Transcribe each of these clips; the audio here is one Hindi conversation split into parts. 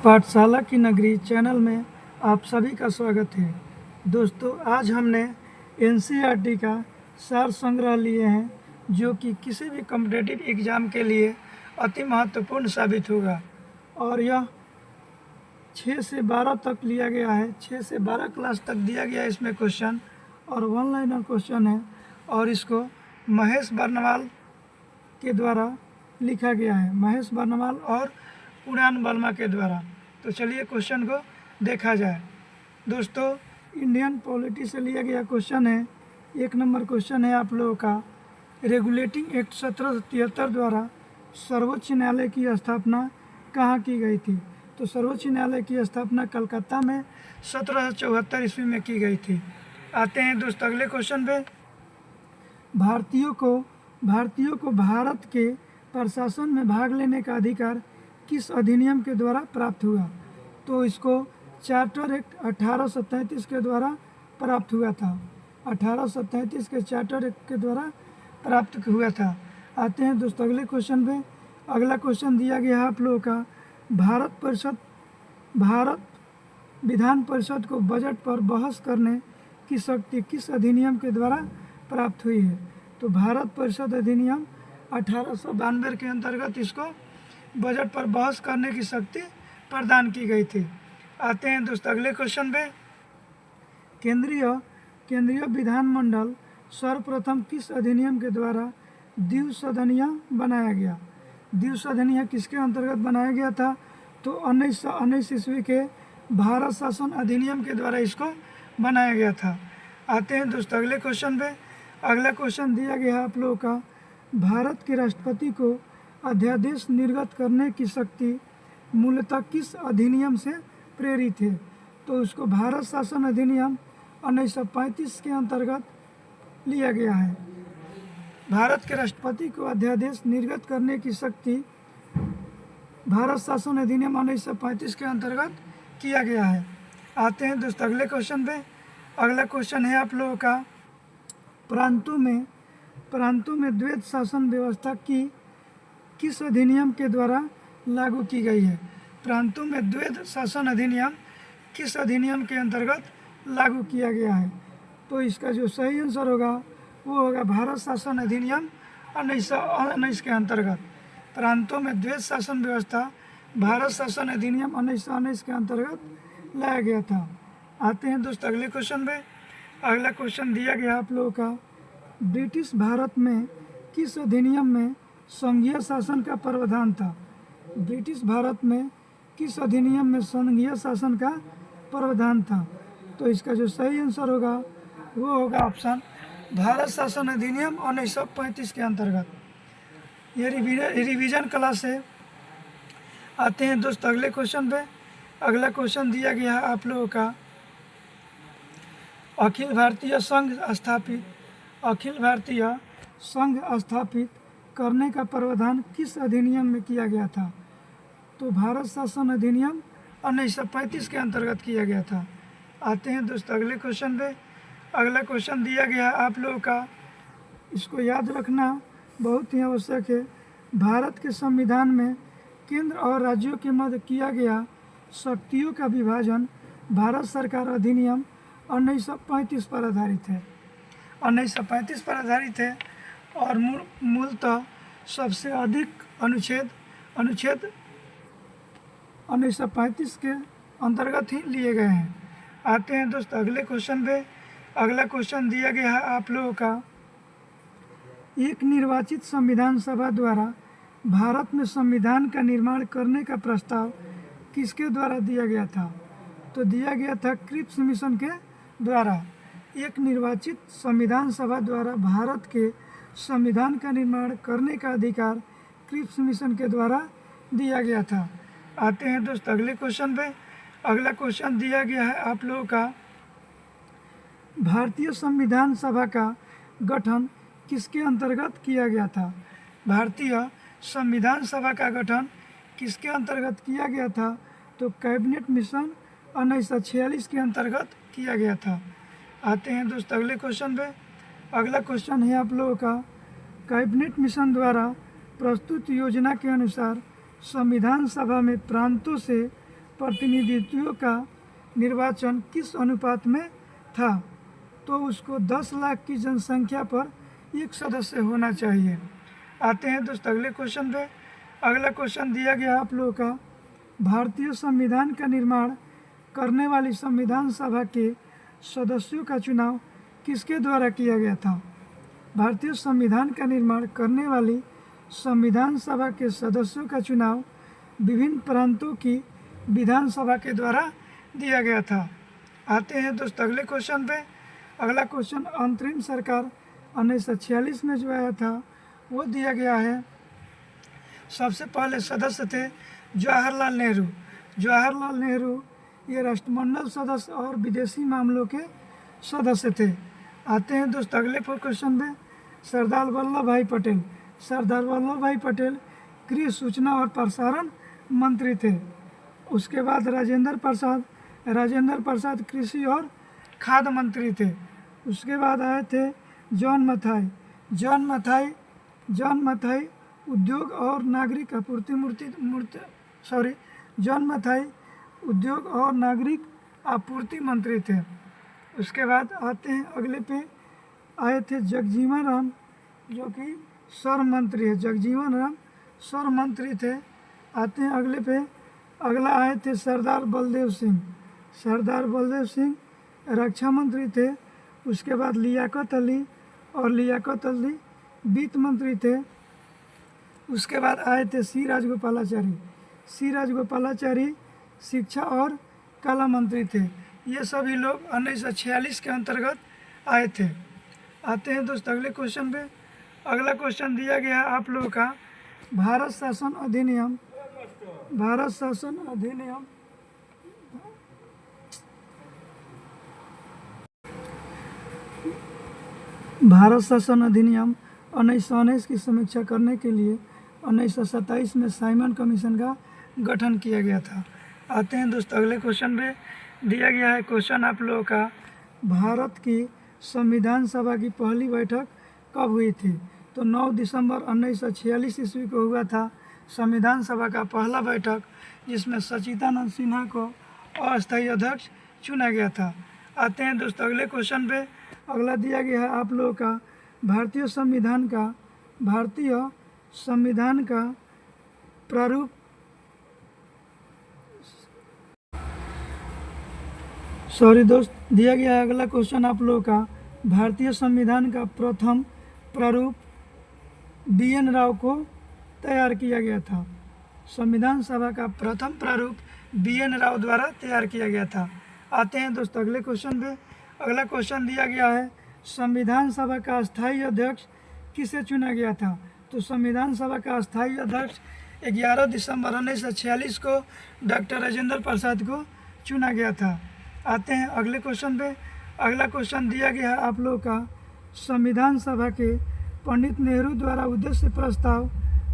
पाठशाला की नगरी चैनल में आप सभी का स्वागत है। दोस्तों, आज हमने एनसीईआरटी का सार संग्रह लिए हैं जो कि किसी भी कॉम्पिटिटिव एग्ज़ाम के लिए अति महत्वपूर्ण साबित होगा। और यह 6 से 12 तक लिया गया है, 6 से 12 क्लास तक दिया गया है इसमें क्वेश्चन, और वन लाइनर क्वेश्चन है। और इसको महेश बर्नवाल के द्वारा लिखा गया है, महेश बर्नवाल और उड़ान वर्मा के द्वारा। तो चलिए क्वेश्चन को देखा जाए। दोस्तों, इंडियन पॉलिटी से लिया गया क्वेश्चन है। 1 नंबर क्वेश्चन है आप लोगों का, रेगुलेटिंग एक्ट 1773 द्वारा सर्वोच्च न्यायालय की स्थापना कहाँ की गई थी? तो सर्वोच्च न्यायालय की स्थापना कलकत्ता में 1774 ईस्वी में की गई थी। आते हैं दोस्तों अगले क्वेश्चन पे। भारतीयों को भारत के प्रशासन में भाग लेने का अधिकार किस अधिनियम के द्वारा प्राप्त हुआ? तो इसको चार्टर एक्ट 1837 के द्वारा प्राप्त हुआ था। 1837 के चार्टर एक्ट के द्वारा प्राप्त हुआ था। आते हैं दोस्तों अगले क्वेश्चन पे। अगला क्वेश्चन दिया गया है आप लोगों का, भारत विधान परिषद को बजट पर बहस करने की शक्ति किस अधिनियम के द्वारा प्राप्त हुई है? तो भारत परिषद अधिनियम 1892 के अंतर्गत इसको बजट पर बहस करने की शक्ति प्रदान की गई थी। आते हैं दोस्तों अगले क्वेश्चन पे। केंद्रीय विधानमंडल सर्वप्रथम किस अधिनियम के द्वारा द्विसदनीय बनाया गया? द्विसदनीय किसके अंतर्गत बनाया गया था? तो 1919 ईस्वी के भारत शासन अधिनियम के द्वारा इसको बनाया गया था। आते हैं दोस्तों अगले क्वेश्चन पे। अगला क्वेश्चन दिया गया है आप लोगों का, भारत के राष्ट्रपति को अध्यादेश निर्गत करने की शक्ति मूलतः किस अधिनियम से प्रेरित है? तो उसको भारत शासन अधिनियम 1935 के अंतर्गत लिया गया है। भारत के राष्ट्रपति को अध्यादेश निर्गत करने की शक्ति भारत शासन अधिनियम 1935 के अंतर्गत किया गया है। आते हैं दोस्तों अगले क्वेश्चन पे। अगला क्वेश्चन है आप लोगों का, प्रांतों में द्वैत शासन व्यवस्था की किस अधिनियम के द्वारा लागू की गई है? प्रांतों में द्वैत शासन अधिनियम किस अधिनियम के अंतर्गत लागू किया गया है? तो इसका जो सही आंसर होगा वो होगा भारत शासन अधिनियम 1919 के अंतर्गत। प्रांतों में द्वैत शासन व्यवस्था भारत शासन अधिनियम 1919 के अंतर्गत लाया गया था। आते हैं दोस्तों अगले क्वेश्चन पे। अगला क्वेश्चन दिया गया आप लोगों का, ब्रिटिश भारत में किस अधिनियम में संघीय शासन का प्रावधान था? ब्रिटिश भारत में किस अधिनियम में संघीय शासन का प्रावधान था? तो इसका जो सही आंसर होगा वो होगा ऑप्शन भारत शासन अधिनियम 1935 के अंतर्गत। ये रिवीजन क्लास है। आते हैं दोस्तों अगले क्वेश्चन पे। अगला क्वेश्चन दिया गया है आप लोगों का, अखिल भारतीय संघ स्थापित करने का प्रावधान किस अधिनियम में किया गया था? तो भारत शासन अधिनियम 1935 के अंतर्गत किया गया था। आते हैं दोस्तों अगले क्वेश्चन पे। अगला क्वेश्चन दिया गया है आप लोगों का, इसको याद रखना बहुत ही आवश्यक है। भारत के संविधान में केंद्र और राज्यों के मध्य किया गया शक्तियों का विभाजन भारत सरकार अधिनियम 1935 पर आधारित है। 1935 पर आधारित है और मूलतः सबसे अधिक अनुच्छेद 1935 के अंतर्गत ही लिए गए हैं। आते हैं दोस्तों अगले क्वेश्चन पे। अगला क्वेश्चन दिया गया है आप लोगों का, एक निर्वाचित संविधान सभा द्वारा भारत में संविधान का निर्माण करने का प्रस्ताव किसके द्वारा दिया गया था? तो दिया गया था क्रिप्स मिशन के द्वारा। एक निर्वाचित संविधान सभा द्वारा भारत के संविधान का निर्माण करने का अधिकार क्रिप्स मिशन के द्वारा दिया गया था। आते हैं दोस्तों अगले क्वेश्चन पे। अगला क्वेश्चन दिया गया है आप लोगों का, भारतीय संविधान सभा का गठन किसके अंतर्गत किया गया था? भारतीय संविधान सभा का गठन किसके अंतर्गत किया गया था? तो कैबिनेट मिशन 1946 के अंतर्गत किया गया था। आते हैं दोस्तों अगले क्वेश्चन पे। अगला क्वेश्चन है आप लोगों का, कैबिनेट मिशन द्वारा प्रस्तुत योजना के अनुसार संविधान सभा में प्रांतों से प्रतिनिधित्व का निर्वाचन किस अनुपात में था? तो उसको 10 लाख की जनसंख्या पर एक सदस्य होना चाहिए। आते हैं दोस्तों अगले क्वेश्चन पे। अगला क्वेश्चन दिया गया आप लोगों का, भारतीय संविधान का निर्माण करने वाली संविधान सभा के सदस्यों का चुनाव किसके द्वारा किया गया था? भारतीय संविधान का निर्माण करने वाली संविधान सभा के सदस्यों का चुनाव विभिन्न प्रांतों की विधानसभा के द्वारा दिया गया था। आते हैं दोस्तों अगले क्वेश्चन पे। अगला क्वेश्चन अंतरिम सरकार 1946 में जो आया था वो दिया गया है। सबसे पहले सदस्य थे जवाहरलाल नेहरू। जवाहरलाल नेहरू ये राष्ट्रमंडल सदस्य और विदेशी मामलों के सदस्य थे। आते हैं दोस्तों अगले क्वेश्चन पे। सरदार वल्लभ भाई पटेल। सरदार वल्लभ भाई पटेल गृह सूचना और प्रसारण मंत्री थे। उसके बाद राजेंद्र प्रसाद कृषि और खाद्य मंत्री थे। उसके बाद आए थे जॉन मथाई। जॉन मथाई उद्योग और नागरिक आपूर्ति मंत्री थे। उसके बाद आते हैं अगले पे, आए थे जगजीवन राम जो कि श्रम मंत्री है। जगजीवन राम श्रम मंत्री थे। आते हैं अगले पे। अगला आए थे सरदार बलदेव सिंह। सरदार बलदेव सिंह रक्षा मंत्री थे। उसके बाद लियाकत अली वित्त मंत्री थे। उसके बाद आए थे सी राजगोपालाचारी शिक्षा और कला मंत्री थे। ये सभी लोग 1946 के अंतर्गत आए थे। आते हैं दोस्तों अगले क्वेश्चन पे। अगला क्वेश्चन दिया गया है आप लोगों का, भारत शासन अधिनियम भारत शासन अधिनियम 1919 की समीक्षा करने के लिए 1927 में साइमन कमीशन का गठन किया गया था। आते हैं दोस्तों अगले क्वेश्चन पे। दिया गया है क्वेश्चन आप लोगों का, भारत की संविधान सभा की पहली बैठक कब हुई थी? तो 9 दिसंबर 1946 ईस्वी को हुआ था संविधान सभा का पहला बैठक, जिसमें सच्चिदानंद सिन्हा को अस्थायी अध्यक्ष चुना गया था। आते हैं दोस्तों अगले क्वेश्चन पे। अगला दिया गया है आप लोगों का, भारतीय संविधान का प्रारूप दिया गया है अगला क्वेश्चन आप लोगों का, भारतीय संविधान का प्रथम प्रारूप BN राव को तैयार किया गया था। संविधान सभा का प्रथम प्रारूप BN राव द्वारा तैयार किया गया था। आते हैं दोस्तों अगले क्वेश्चन पे। अगला क्वेश्चन दिया गया है, संविधान सभा का अस्थायी अध्यक्ष किसे चुना गया था? तो संविधान सभा का अस्थायी अध्यक्ष 11 दिसंबर 1946 को डॉक्टर राजेंद्र प्रसाद को चुना गया था। आते हैं अगले क्वेश्चन पे। अगला क्वेश्चन दिया गया है आप लोगों का, संविधान सभा के पंडित नेहरू द्वारा उद्देश्य प्रस्ताव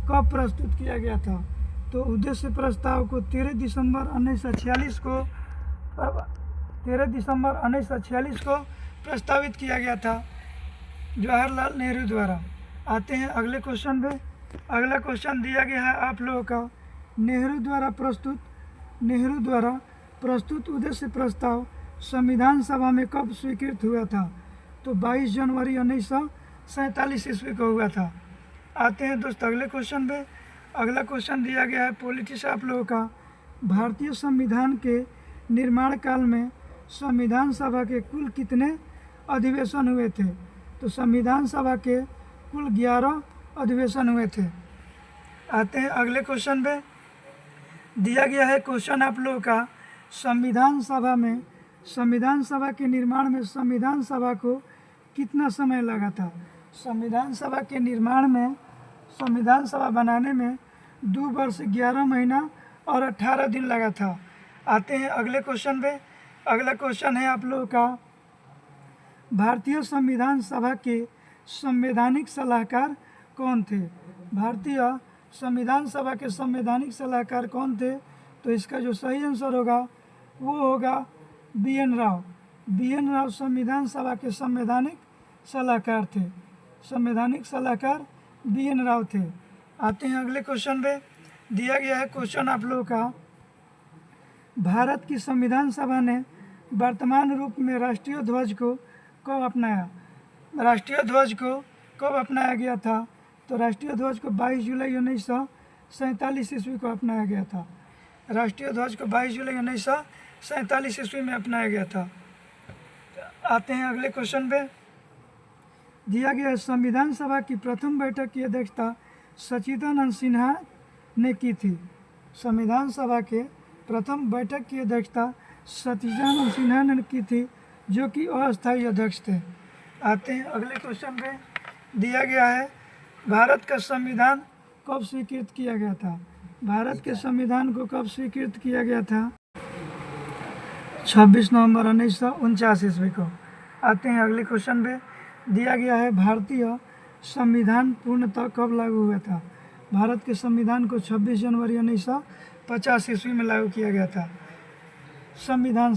कब प्रस्तुत किया गया था? तो उद्देश्य प्रस्ताव को 13 दिसंबर 1946 को प्रस्तावित किया गया था जवाहरलाल नेहरू द्वारा। आते हैं अगले क्वेश्चन पे। अगला क्वेश्चन दिया गया है आप लोगों का, नेहरू द्वारा प्रस्तुत उद्देश्य प्रस्ताव संविधान सभा में कब स्वीकृत हुआ था? तो 22 जनवरी 1947 ईस्वी को हुआ था। आते हैं दोस्तों अगले क्वेश्चन पे। अगला क्वेश्चन दिया गया है पॉलिटिक्स आप लोगों का, भारतीय संविधान के निर्माण काल में संविधान सभा के कुल कितने अधिवेशन हुए थे? तो संविधान सभा के कुल 11 अधिवेशन हुए थे। आते हैं अगले क्वेश्चन पे। दिया गया है क्वेश्चन आप लोगों का, संविधान सभा के निर्माण में संविधान सभा को कितना समय लगा था? संविधान सभा के निर्माण में संविधान सभा बनाने में 2 वर्ष 11 महीना और 18 दिन लगा था। आते हैं अगले क्वेश्चन पे। अगला क्वेश्चन है आप लोगों का, भारतीय संविधान सभा के संवैधानिक सलाहकार कौन थे? भारतीय संविधान सभा के संवैधानिक सलाहकार कौन थे? तो इसका जो सही आंसर होगा वो होगा BN राव। BN राव संविधान सभा के संवैधानिक सलाहकार थे। संवैधानिक सलाहकार BN राव थे। आते हैं अगले क्वेश्चन पे। दिया गया है क्वेश्चन आप लोगों का, भारत की संविधान सभा ने वर्तमान रूप में राष्ट्रीय ध्वज को कब अपनाया? राष्ट्रीय ध्वज को कब अपनाया गया था? तो राष्ट्रीय ध्वज को 22 जुलाई 1947 ईस्वी को अपनाया गया था। राष्ट्रीय ध्वज को 22 जुलाई 1947 ईस्वी में अपनाया गया था। आते हैं अगले क्वेश्चन पे। दिया गया संविधान सभा की प्रथम बैठक की अध्यक्षता सच्चिदानंद सिन्हा ने की थी। संविधान सभा के प्रथम बैठक की अध्यक्षता सच्चिदानंद सिन्हा ने की थी, जो कि अस्थायी अध्यक्ष थे। आते हैं अगले क्वेश्चन पे। दिया गया है भारत का संविधान कब स्वीकृत किया गया था? भारत के संविधान को कब स्वीकृत किया गया था? 26 नवंबर 1949 ईस्वी को। आते हैं अगले क्वेश्चन पे। दिया गया है भारतीय संविधान पूर्णतः कब लागू हुआ था? भारत के संविधान को 26 जनवरी 1950 ईस्वी में लागू किया गया था। संविधान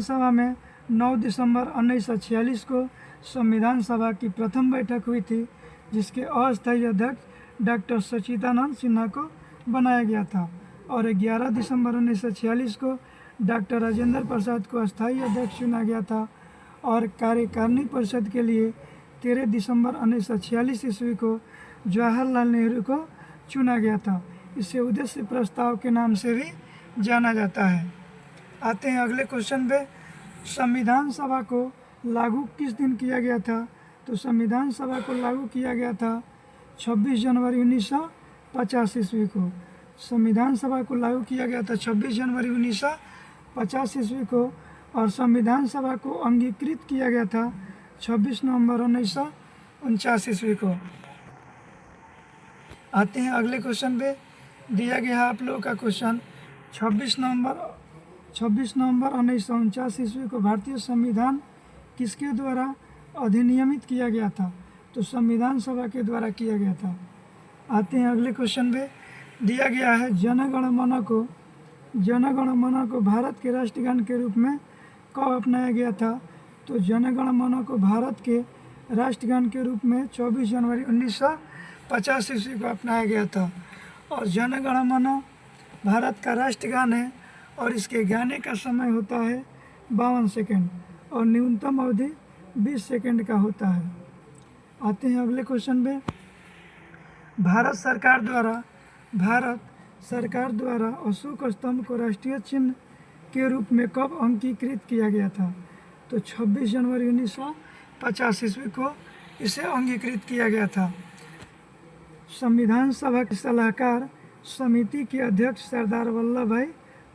सभा में 9 दिसंबर 1946 को संविधान सभा की प्रथम बैठक हुई थी, जिसके अस्थायी अध्यक्ष डॉक्टर सच्चिदानंद सिन्हा को बनाया गया था, और 11 दिसंबर 1946 को डॉक्टर राजेंद्र प्रसाद को अस्थायी अध्यक्ष चुना गया था, और कार्यकारिणी परिषद के लिए 13 दिसंबर 1946 ईस्वी को जवाहरलाल नेहरू को चुना गया था। इसे उद्देश्य प्रस्ताव के नाम से भी जाना जाता है। आते हैं अगले क्वेश्चन पे। संविधान सभा को लागू किस दिन किया गया था? तो संविधान सभा को लागू किया गया था 26 जनवरी 1950 ईस्वी को। संविधान सभा को लागू किया गया था 26 जनवरी 1950 ईस्वी को, और संविधान सभा को अंगीकृत किया गया था 26 नवंबर 1949 ईस्वी को। आते हैं अगले क्वेश्चन पे। दिया गया है आप लोगों का क्वेश्चन 26 नवंबर 1949 ईस्वी को भारतीय संविधान किसके द्वारा अधिनियमित किया गया था? तो संविधान सभा के द्वारा किया गया था। आते हैं अगले क्वेश्चन पे। दिया गया है जनगण मन को भारत के राष्ट्रगान के रूप में कब अपनाया गया था? तो जनगण मन को भारत के राष्ट्रगान के रूप में 24 जनवरी 1950 ईस्वी को अपनाया गया था। और जनगण मन भारत का राष्ट्रगान है, और इसके गाने का समय होता है 52 सेकेंड, और न्यूनतम अवधि 20 सेकेंड का होता है। आते हैं अगले क्वेश्चन पे। भारत सरकार द्वारा अशोक स्तंभ को राष्ट्रीय चिन्ह के रूप में कब अंगीकृत किया गया था? तो 26 जनवरी 1950 ईस्वी को इसे अंगीकृत किया गया था। संविधान सभा की सलाहकार समिति के अध्यक्ष सरदार वल्लभ भाई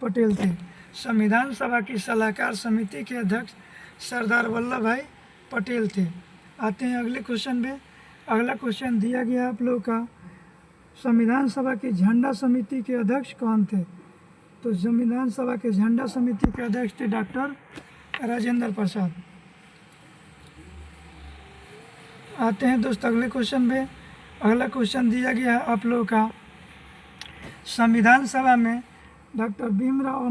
पटेल थे। संविधान सभा की सलाहकार समिति के अध्यक्ष सरदार वल्लभ भाई पटेल थे। आते हैं अगले क्वेश्चन पे। अगला क्वेश्चन दिया गया आप लोगों का, संविधान सभा की झंडा समिति के अध्यक्ष कौन थे? तो संविधान सभा के झंडा समिति के अध्यक्ष थे डॉक्टर राजेंद्र प्रसाद। आते हैं दोस्तों अगले क्वेश्चन पे। अगला क्वेश्चन दिया गया है आप लोगों का, संविधान सभा में डॉक्टर भीमराव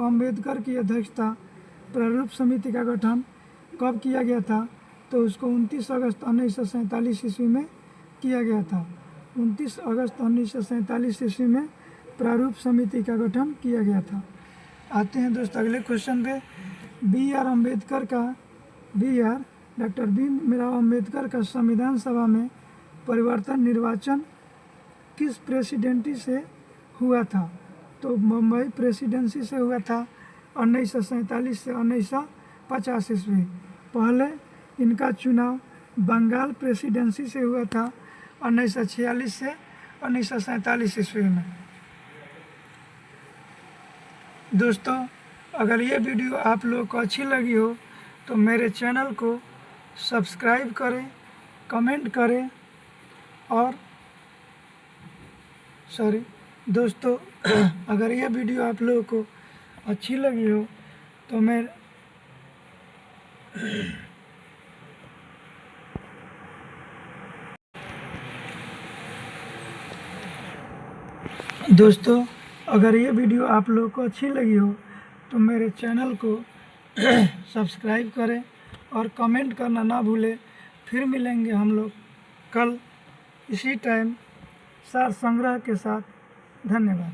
अंबेडकर की अध्यक्षता प्रारूप समिति का गठन कब किया गया था? तो उसको 29 अगस्त 1947 ईस्वी में किया गया था। 29 अगस्त 1947 ईस्वी में प्रारूप समिति का गठन किया गया था। आते हैं दोस्त अगले क्वेश्चन पे। डॉक्टर भीमराव अंबेडकर का संविधान सभा में परिवर्तन निर्वाचन किस प्रेसिडेंसी से हुआ था? तो मुंबई प्रेसिडेंसी से हुआ था 1947 से 1950 ईस्वी। पहले इनका चुनाव बंगाल प्रेसिडेंसी से हुआ था 1946 से 1947 ईस्वी में। दोस्तों अगर ये वीडियो आप लोगों को अच्छी लगी हो तो मेरे चैनल को सब्सक्राइब करें, कमेंट करें, और दोस्तों अगर ये वीडियो आप लोगों को अच्छी लगी हो तो दोस्तों अगर ये वीडियो आप लोगों को अच्छी लगी हो तो मेरे चैनल को सब्सक्राइब करें और कमेंट करना ना भूलें। फिर मिलेंगे हम लोग कल इसी टाइम। सार संग्रह के साथ। धन्यवाद।